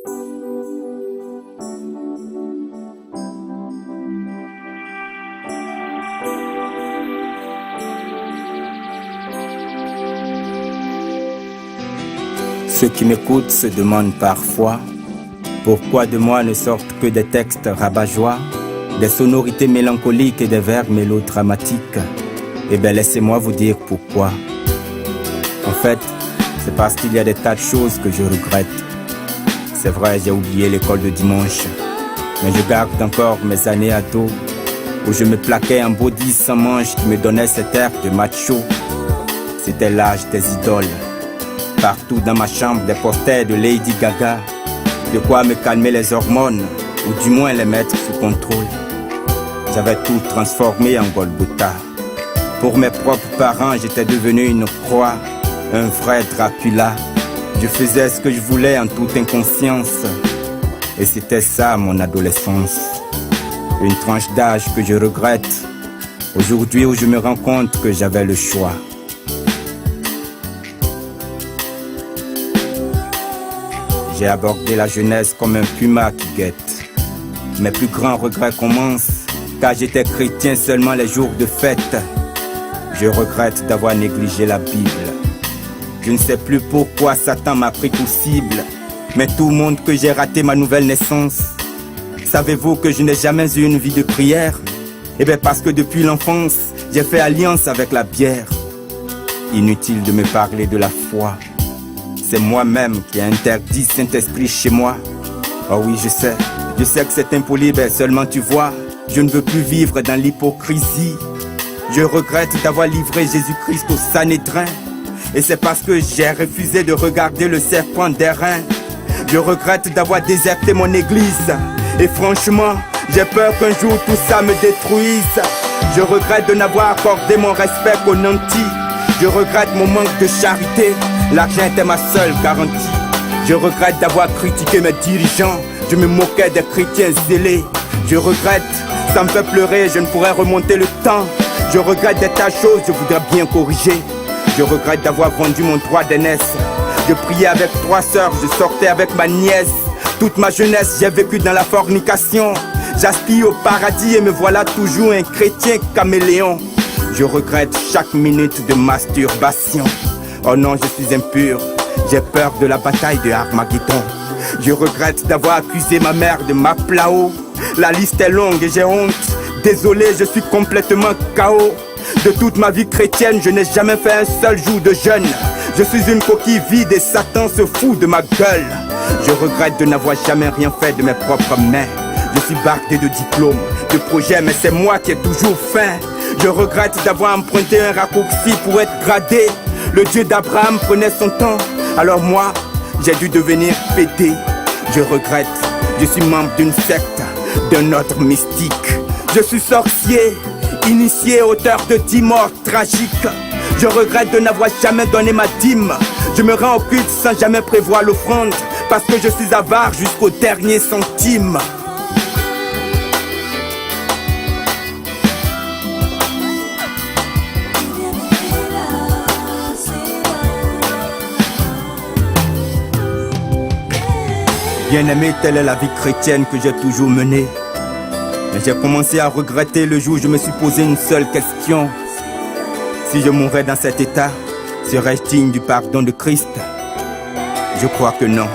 Ceux qui m'écoutent se demandent parfois pourquoi de moi ne sortent que des textes rabat-joie, des sonorités mélancoliques et des vers mélodramatiques. Eh bien, laissez-moi vous dire pourquoi. En fait, c'est parce qu'il y a des tas de choses que je regrette. C'est vrai, j'ai oublié l'école de dimanche, mais je garde encore mes années ado où je me plaquais un body sans manches qui me donnait cet air de macho. C'était l'âge des idoles. Partout dans ma chambre, des posters de Lady Gaga. De quoi me calmer les hormones, ou du moins les mettre sous contrôle. J'avais tout transformé en Golgotha. Pour mes propres parents, j'étais devenu une proie, un vrai Dracula. Je faisais ce que je voulais en toute inconscience. Et c'était ça mon adolescence. Une tranche d'âge que je regrette. Aujourd'hui où je me rends compte que j'avais le choix. J'ai abordé la jeunesse comme un puma qui guette. Mes plus grands regrets commencent, car j'étais chrétien seulement les jours de fête. Je regrette d'avoir négligé la Bible. Je ne sais plus pourquoi Satan m'a pris pour cible, mais tout le monde que j'ai raté ma nouvelle naissance. Savez-vous que je n'ai jamais eu une vie de prière? Eh bien parce que depuis l'enfance, j'ai fait alliance avec la bière. Inutile de me parler de la foi. C'est moi-même qui ai interdit Saint-Esprit chez moi. Oh oui, je sais que c'est impoli, mais seulement tu vois, je ne veux plus vivre dans l'hypocrisie. Je regrette d'avoir livré Jésus-Christ au Sanhédrin. Et c'est parce que j'ai refusé de regarder le serpent d'airain. Je regrette d'avoir déserté mon église. Et franchement, j'ai peur qu'un jour tout ça me détruise. Je regrette de n'avoir accordé mon respect qu'aux nantis. Je regrette mon manque de charité. L'argent était ma seule garantie. Je regrette d'avoir critiqué mes dirigeants. Je me moquais des chrétiens zélés. Je regrette, ça me fait pleurer, je ne pourrais remonter le temps. Je regrette des tas de choses, je voudrais bien corriger. Je regrette d'avoir vendu mon droit d'aînesse. Je priais avec 3 sœurs, je sortais avec ma nièce. Toute ma jeunesse, j'ai vécu dans la fornication. J'aspire au paradis et me voilà toujours un chrétien caméléon. Je regrette chaque minute de masturbation. Oh non, je suis impur, j'ai peur de la bataille de Armageddon. Je regrette d'avoir accusé ma mère de m'aplao. La liste est longue et j'ai honte. Désolé, je suis complètement KO. De toute ma vie chrétienne, je n'ai jamais fait un seul jour de jeûne. Je suis une coquille vide et Satan se fout de ma gueule. Je regrette de n'avoir jamais rien fait de mes propres mains. Je suis bardé de diplômes, de projets, mais c'est moi qui ai toujours faim. Je regrette d'avoir emprunté un raccourci pour être gradé. Le Dieu d'Abraham prenait son temps, alors moi, j'ai dû devenir pété. Je regrette, je suis membre d'une secte, d'un autre mystique. Je suis sorcier, initié, auteur de 10 morts tragiques. Je regrette de n'avoir jamais donné ma dîme. Je me rends au culte sans jamais prévoir l'offrande, parce que je suis avare jusqu'au dernier centime. Bien-aimé, telle est la vie chrétienne que j'ai toujours menée. Mais j'ai commencé à regretter le jour où je me suis posé une seule question. Si je mourais dans cet état, serais-je digne du pardon de Christ? Je crois que non.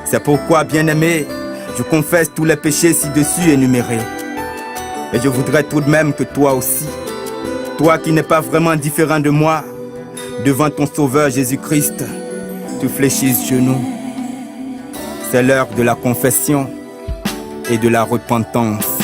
C'est pourquoi, bien-aimé, je confesse tous les péchés ci-dessus énumérés. Et je voudrais tout de même que toi aussi, toi qui n'es pas vraiment différent de moi, devant ton Sauveur Jésus-Christ, tu fléchisses genoux. C'est l'heure de la confession et de la repentance.